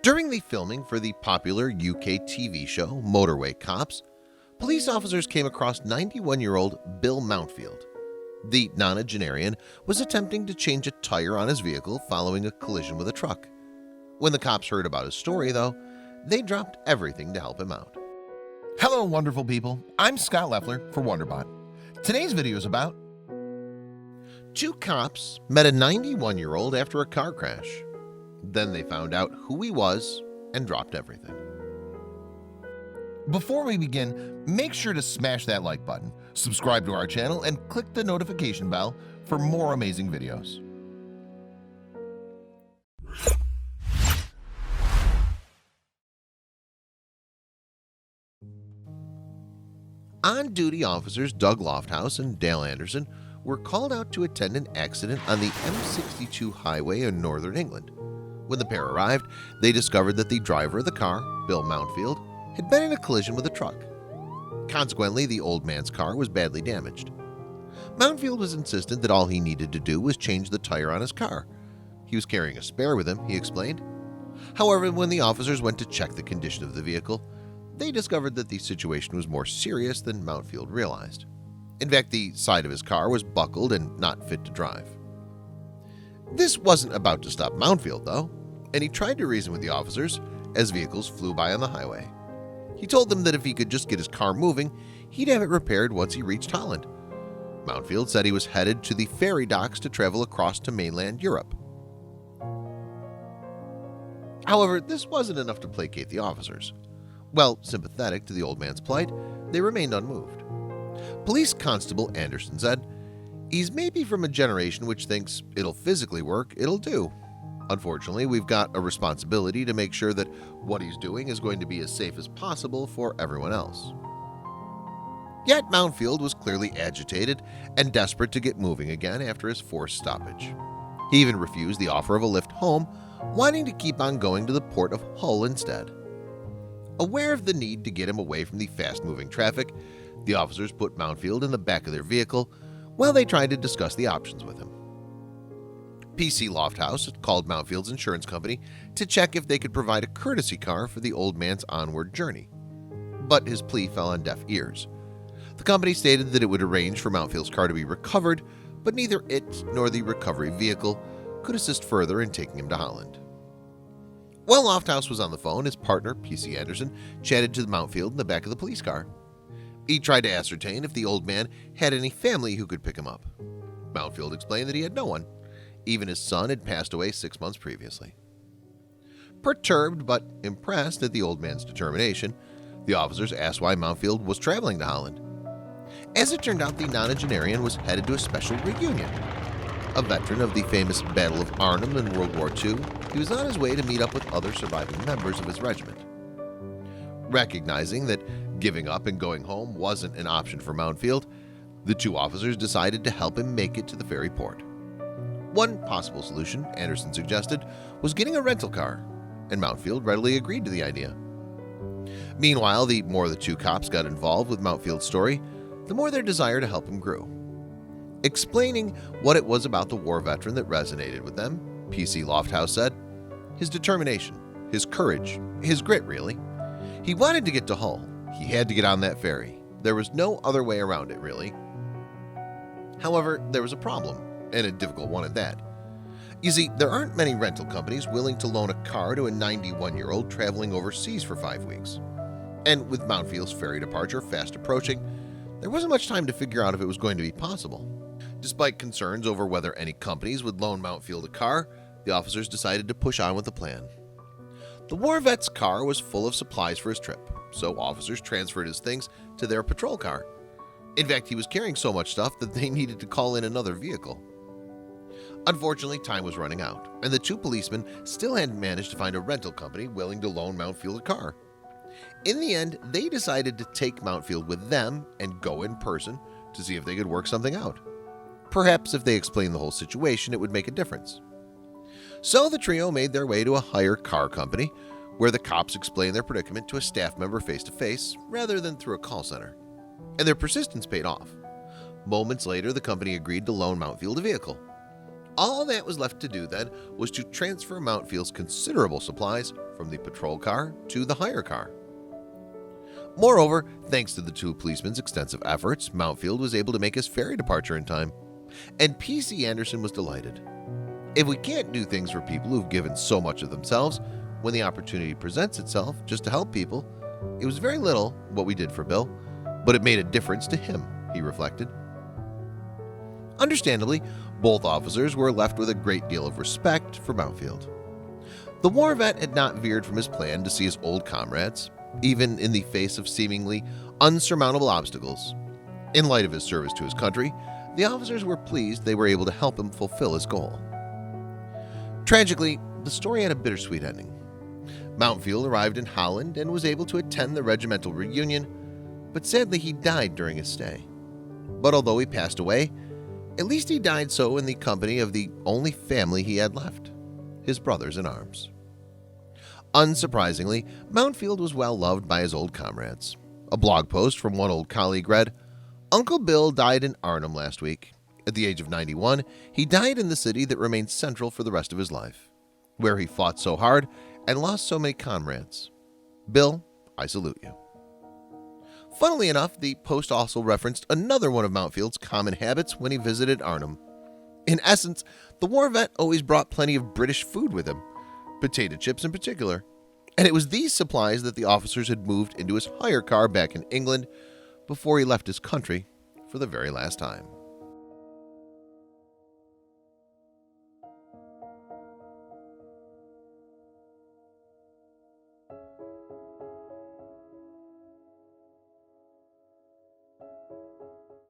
During the filming for the popular UK TV show Motorway Cops, police officers came across 91-year-old Bill Mountfield. The nonagenarian was attempting to change a tire on his vehicle following a collision with a truck. When the cops heard about his story, though, they dropped everything to help him out. Hello, wonderful people. I'm Scott Leffler for WonderBot. Today's video is about Two cops met a 91-year-old after a car crash. Then they found out who he was and dropped everything. Before we begin, make sure to smash that like button, subscribe to our channel, and click the notification bell for more amazing videos. On-duty officers Doug Lofthouse and Dale Anderson were called out to attend an accident on the M62 highway in northern England. When the pair arrived, they discovered that the driver of the car, Bill Mountfield, had been in a collision with a truck. Consequently, the old man's car was badly damaged. Mountfield was insistent that all he needed to do was change the tire on his car. He was carrying a spare with him, he explained. However, when the officers went to check the condition of the vehicle, they discovered that the situation was more serious than Mountfield realized. In fact, the side of his car was buckled and not fit to drive. This wasn't about to stop Mountfield, though, and he tried to reason with the officers as vehicles flew by on the highway. He told them that if he could just get his car moving, he'd have it repaired once he reached Holland. Mountfield said he was headed to the ferry docks to travel across to mainland Europe. However, this wasn't enough to placate the officers. Well, sympathetic to the old man's plight, they remained unmoved. Police Constable Anderson said, "He's maybe from a generation which thinks it'll physically work, it'll do. Unfortunately, we've got a responsibility to make sure that what he's doing is going to be as safe as possible for everyone else." Yet Mountfield was clearly agitated and desperate to get moving again after his forced stoppage. He even refused the offer of a lift home, wanting to keep on going to the port of Hull instead. Aware of the need to get him away from the fast-moving traffic, the officers put Mountfield in the back of their vehicle while they tried to discuss the options with him. PC Lofthouse had called Mountfield's insurance company to check if they could provide a courtesy car for the old man's onward journey. But his plea fell on deaf ears. The company stated that it would arrange for Mountfield's car to be recovered, but neither it nor the recovery vehicle could assist further in taking him to Holland. While Lofthouse was on the phone, his partner, PC Anderson, chatted to Mountfield in the back of the police car. He tried to ascertain if the old man had any family who could pick him up. Mountfield explained that he had no one. Even his son had passed away 6 months previously. Perturbed but impressed at the old man's determination, the officers asked why Mountfield was traveling to Holland. As it turned out, the nonagenarian was headed to a special reunion. A veteran of the famous Battle of Arnhem in World War II, he was on his way to meet up with other surviving members of his regiment. Recognizing that giving up and going home wasn't an option for Mountfield, the two officers decided to help him make it to the ferry port. One possible solution, Anderson suggested, was getting a rental car, and Mountfield readily agreed to the idea. Meanwhile, the more the two cops got involved with Mountfield's story, the more their desire to help him grew. Explaining what it was about the war veteran that resonated with them, PC Lofthouse said, "His determination, his courage, his grit, really. He wanted to get to Hull. He had to get on that ferry. There was no other way around it, really." However, there was a problem, and a difficult one at that. You see, there aren't many rental companies willing to loan a car to a 91-year-old traveling overseas for 5 weeks. And with Mountfield's ferry departure fast approaching, there wasn't much time to figure out if it was going to be possible. Despite concerns over whether any companies would loan Mountfield a car, the officers decided to push on with the plan. The war vet's car was full of supplies for his trip, so officers transferred his things to their patrol car. In fact, he was carrying so much stuff that they needed to call in another vehicle. Unfortunately, time was running out, and the two policemen still hadn't managed to find a rental company willing to loan Mountfield a car. In the end, they decided to take Mountfield with them and go in person to see if they could work something out. Perhaps if they explained the whole situation, it would make a difference. So the trio made their way to a hire car company, where the cops explained their predicament to a staff member face-to-face rather than through a call center. And their persistence paid off. Moments later, the company agreed to loan Mountfield a vehicle. All that was left to do then was to transfer Mountfield's considerable supplies from the patrol car to the hire car. Moreover, thanks to the two policemen's extensive efforts, Mountfield was able to make his ferry departure in time, and P.C. Anderson was delighted. If we can't do things for people who've given so much of themselves, when the opportunity presents itself just to help people, it was very little what we did for Bill, but it made a difference to him, he reflected. Understandably, both officers were left with a great deal of respect for Mountfield. The war vet had not veered from his plan to see his old comrades, even in the face of seemingly unsurmountable obstacles. In light of his service to his country, the officers were pleased they were able to help him fulfill his goal. Tragically, the story had a bittersweet ending. Mountfield arrived in Holland and was able to attend the regimental reunion, but sadly he died during his stay. But although he passed away, at least he died so in the company of the only family he had left, his brothers in arms. Unsurprisingly, Mountfield was well loved by his old comrades. A blog post from one old colleague read, "Uncle Bill died in Arnhem last week. At the age of 91, he died in the city that remained central for the rest of his life, where he fought so hard and lost so many comrades. Bill, I salute you." Funnily enough, the post also referenced another one of Mountfield's common habits when he visited Arnhem. In essence, the war vet always brought plenty of British food with him, potato chips in particular, and it was these supplies that the officers had moved into his hire car back in England before he left his country for the very last time.